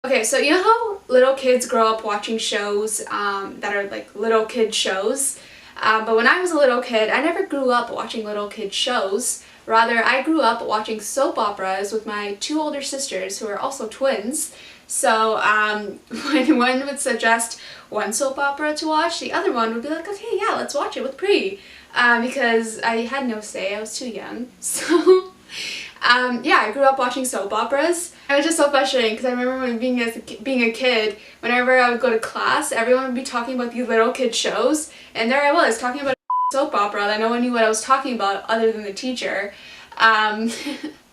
Okay, so you know how little kids grow up watching shows that are like little kid shows? But when I was a little kid, I never grew up watching little kid shows. Rather, I grew up watching soap operas with my two older sisters who are also twins. So when one would suggest one soap opera to watch, the other one would be like, okay, yeah, let's watch it with Pri. Because I had no say, I was too young. So yeah, I grew up watching soap operas. It was just so frustrating because I remember when being a kid, whenever I would go to class, everyone would be talking about these little kid shows, and there I was talking about a soap opera that no one knew what I was talking about other than the teacher. I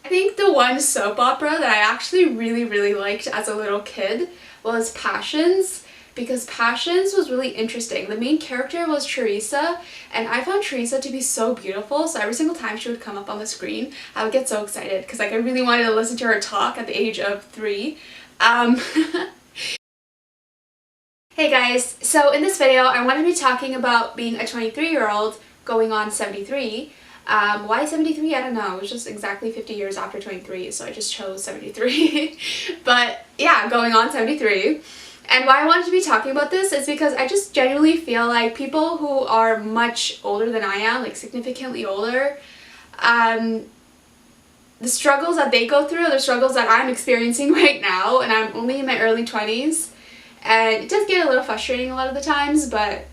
think the one soap opera that I actually really liked as a little kid was Passions, because Passions was really interesting. The main character was Teresa, and I found Teresa to be so beautiful, so every single time she would come up on the screen, I would get so excited because like I really wanted to listen to her talk at the age of 3. Hey guys, so in this video I want to be talking about being a 23-year-old going on 73. Why 73? I don't know. It was just exactly 50 years after 23, so I just chose 73. But yeah, going on 73. And why I wanted to be talking about this is because I just genuinely feel like people who are much older than I am, like significantly older, the struggles that they go through are the struggles that I'm experiencing right now, and I'm only in my early 20s. And it does get a little frustrating a lot of the times, but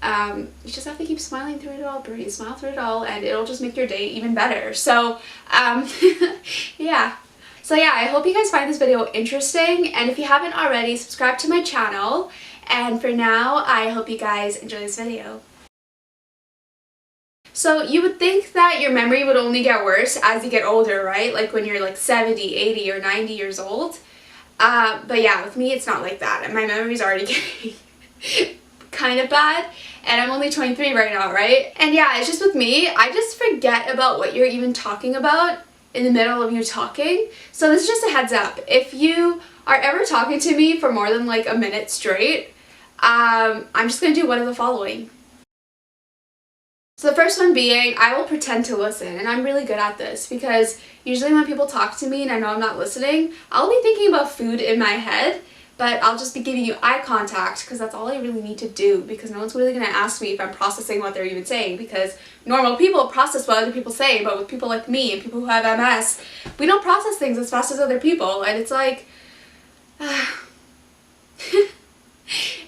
you just have to keep smiling through it all, Brie. Smile through it all, and it'll just make your day even better. So, yeah. So yeah, I hope you guys find this video interesting, and if you haven't already, subscribe to my channel. And for now, I hope you guys enjoy this video. So you would think that your memory would only get worse as you get older, right? Like when you're like 70, 80, or 90 years old. But yeah, with me it's not like that, and my memory's already getting kind of bad, and I'm only 23 right now, right? And yeah, it's just with me, I just forget about what you're even talking about in the middle of you talking. So this is just a heads up. If you are ever talking to me for more than like a minute straight, I'm just gonna do one of the following. So the first one being, I will pretend to listen, and I'm really good at this because usually when people talk to me and I know I'm not listening, I'll be thinking about food in my head, but I'll just be giving you eye contact because that's all I really need to do, because no one's really going to ask me if I'm processing what they're even saying, because normal people process what other people say, but with people like me and people who have MS, we don't process things as fast as other people, and it's like,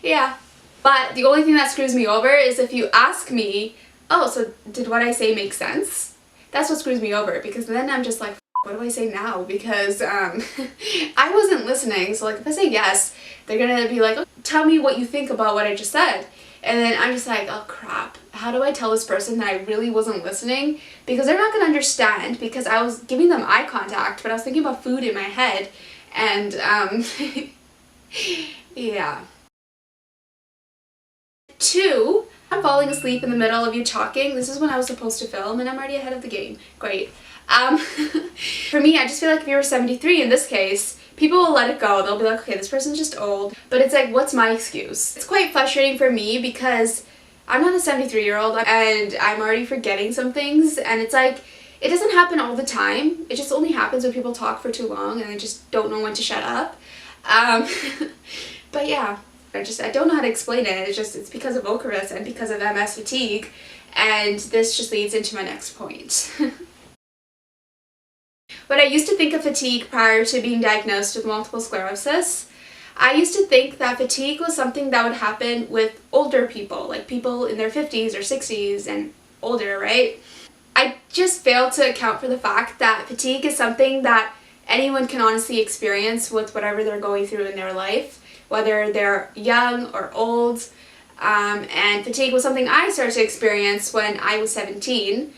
yeah. But the only thing that screws me over is if you ask me, oh, so did what I say make sense? That's what screws me over, because then I'm just like, what do I say now? Because I wasn't listening, so like if I say yes, they're gonna be like, oh, tell me what you think about what I just said. And then I'm just like, oh crap, how do I tell this person that I really wasn't listening? Because they're not gonna understand, because I was giving them eye contact, but I was thinking about food in my head, and yeah. 2, I'm falling asleep in the middle of you talking. This is when I was supposed to film, and I'm already ahead of the game. Great. For me, I just feel like if you were 73 in this case, people will let it go. They'll be like, okay, this person's just old. But it's like, what's my excuse? It's quite frustrating for me because I'm not a 73-year-old and I'm already forgetting some things, and it's like, it doesn't happen all the time. It just only happens when people talk for too long and they just don't know when to shut up. But yeah. I don't know how to explain it. It's because of Ochrys and because of MS fatigue, and this just leads into my next point. When I used to think of fatigue prior to being diagnosed with multiple sclerosis, I used to think that fatigue was something that would happen with older people, like people in their 50s or 60s and older, right? I just failed to account for the fact that fatigue is something that anyone can honestly experience with whatever they're going through in their life, whether they're young or old, and fatigue was something I started to experience when I was 17,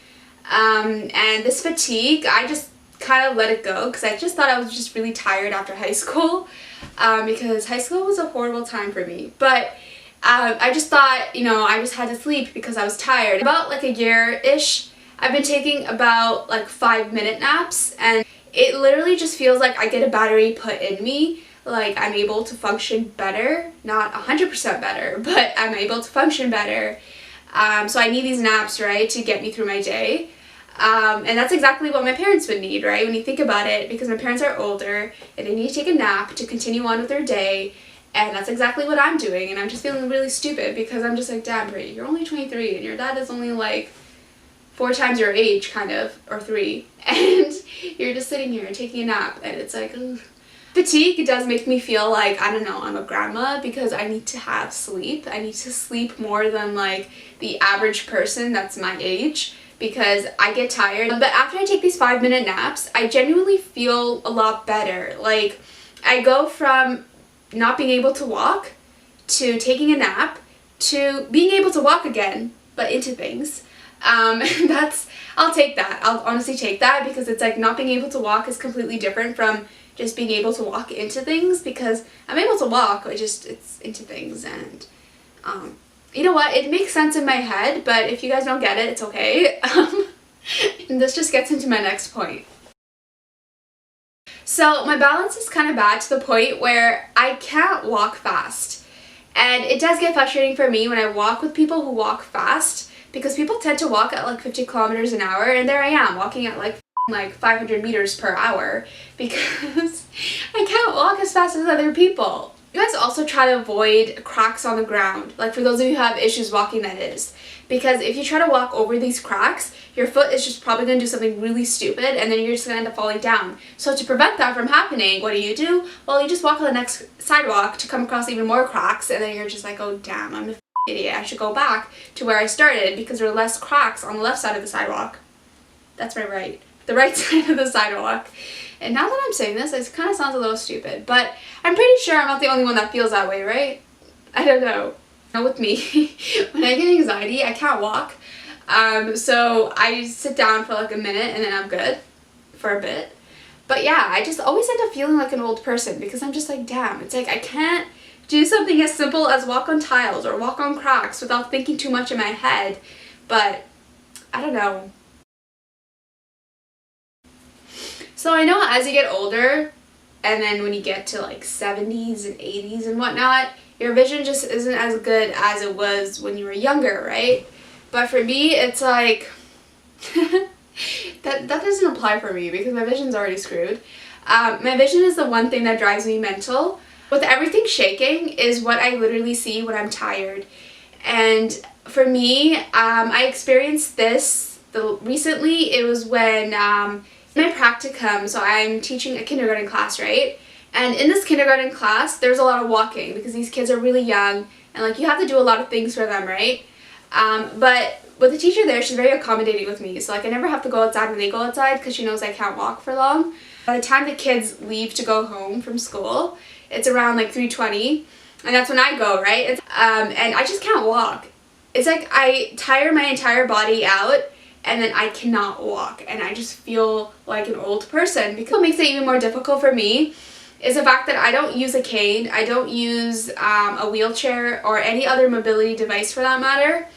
and this fatigue, I just kind of let it go because I just thought I was just really tired after high school, because high school was a horrible time for me, but I just thought, you know, I just had to sleep because I was tired. About like a year-ish, I've been taking about like 5-minute naps, and it literally just feels like I get a battery put in me. Like I'm able to function better, not 100% better, but I'm able to function better. So I need these naps, right, to get me through my day. And that's exactly what my parents would need, right? When you think about it, because my parents are older and they need to take a nap to continue on with their day. And that's exactly what I'm doing. And I'm just feeling really stupid because I'm just like, damn, Brie, you're only 23 and your dad is only like 4 times your age, kind of, or 3. And you're just sitting here taking a nap. And it's like, ugh. Fatigue does make me feel like, I don't know, I'm a grandma because I need to have sleep. I need to sleep more than like the average person that's my age because I get tired. But after I take these 5-minute naps, I genuinely feel a lot better. Like, I go from not being able to walk to taking a nap to being able to walk again, but into things. I'll take that. I'll honestly take that because it's like not being able to walk is completely different from just being able to walk into things, because I'm able to walk, but it's into things. And you know what, it makes sense in my head, but if you guys don't get it, it's okay. And this just gets into my next point. So my balance is kind of bad to the point where I can't walk fast, and it does get frustrating for me when I walk with people who walk fast, because people tend to walk at like 50 kilometers an hour, and there I am walking at like 500 meters per hour because I can't walk as fast as other people. You guys also try to avoid cracks on the ground, like for those of you who have issues walking, that is, because if you try to walk over these cracks, your foot is just probably going to do something really stupid and then you're just going to end up falling down. So to prevent that from happening, what do? Well, you just walk on the next sidewalk to come across even more cracks, and then you're just like, oh damn, I'm an idiot, I should go back to where I started because there are less cracks on the left side of the sidewalk. That's my right. The right side of the sidewalk. And now that I'm saying this, it kind of sounds a little stupid, but I'm pretty sure I'm not the only one that feels that way, right? I don't know. With me, when I get anxiety, I can't walk. So I sit down for like a minute and then I'm good for a bit. But yeah, I just always end up feeling like an old person because I'm just like, damn, it's like I can't do something as simple as walk on tiles or walk on cracks without thinking too much in my head. But I don't know. So I know as you get older, and then when you get to like 70s and 80s and whatnot, your vision just isn't as good as it was when you were younger, right? But for me, it's like, that doesn't apply for me because my vision's already screwed. My vision is the one thing that drives me mental. With everything shaking is what I literally see when I'm tired. And for me, I experienced this recently. It was when my practicum, so I'm teaching a kindergarten class, right? And in this kindergarten class, there's a lot of walking because these kids are really young and like you have to do a lot of things for them, right? But with the teacher there, she's very accommodating with me. So like I never have to go outside when they go outside because she knows I can't walk for long. By the time the kids leave to go home from school, it's around like 3:20, and that's when I go, right? And I just can't walk. It's like I tire my entire body out and then I cannot walk, and I just feel like an old person. Because what makes it even more difficult for me is the fact that I don't use a cane, I don't use a wheelchair or any other mobility device for that matter.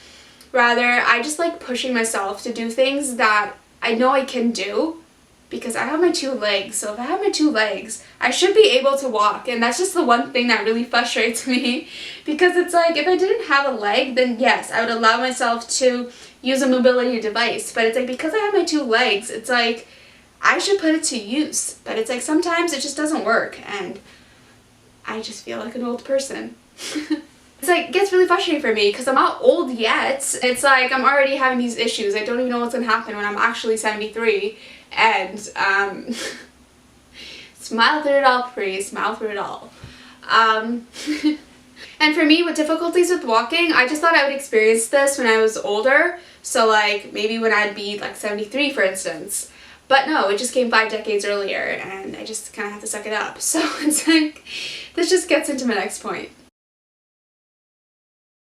Rather, I just like pushing myself to do things that I know I can do because I have my 2 legs. So if I have my 2 legs, I should be able to walk, and that's just the one thing that really frustrates me because it's like if I didn't have a leg, then yes, I would allow myself to use a mobility device, but it's like because I have my 2 legs, it's like I should put it to use, but it's like sometimes it just doesn't work and I just feel like an old person. It's like, it gets really frustrating for me because I'm not old yet. It's like I'm already having these issues. I don't even know what's gonna happen when I'm actually 73, and smile through it all, Pri, smile through it all. And for me, with difficulties with walking, I just thought I would experience this when I was older. So like maybe when I'd be like 73, for instance. But no, it just came 5 decades earlier and I just kind of have to suck it up. So it's like, this just gets into my next point.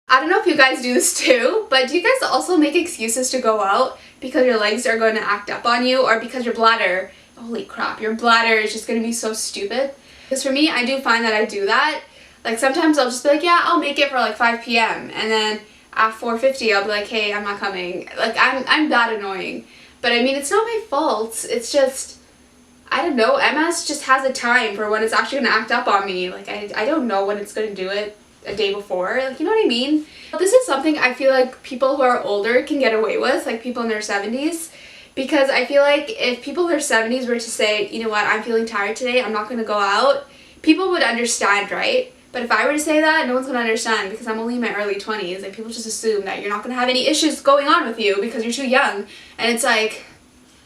I don't know if you guys do this too, but do you guys also make excuses to go out because your legs are going to act up on you, or because your bladder, holy crap, your bladder is just going to be so stupid? Because for me, I do find that I do that. Like sometimes I'll just be like, yeah, I'll make it for like 5 p.m. and then at 4:50 I'll be like, hey, I'm not coming. Like I'm that annoying. But I mean, it's not my fault. It's just, I don't know, MS just has a time for when it's actually going to act up on me. Like I don't know when it's going to do it a day before. Like, you know what I mean? This is something I feel like people who are older can get away with, like people in their 70s. Because I feel like if people in their 70s were to say, you know what, I'm feeling tired today, I'm not going to go out, people would understand, right? But if I were to say that, no one's going to understand because I'm only in my early 20s and people just assume that you're not going to have any issues going on with you because you're too young. And it's like,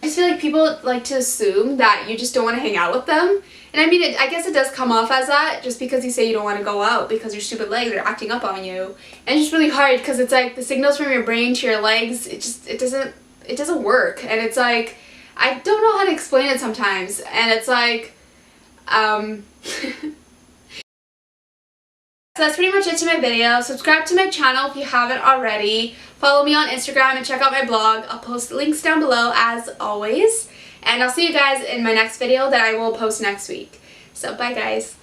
I just feel like people like to assume that you just don't want to hang out with them. And I mean, I guess it does come off as that just because you say you don't want to go out because your stupid legs are acting up on you. And it's just really hard because it's like the signals from your brain to your legs, it doesn't work. And it's like, I don't know how to explain it sometimes. And it's like, so that's pretty much it to my video. Subscribe to my channel if you haven't already. Follow me on Instagram and check out my blog. I'll post the links down below as always. And I'll see you guys in my next video that I will post next week. So bye guys.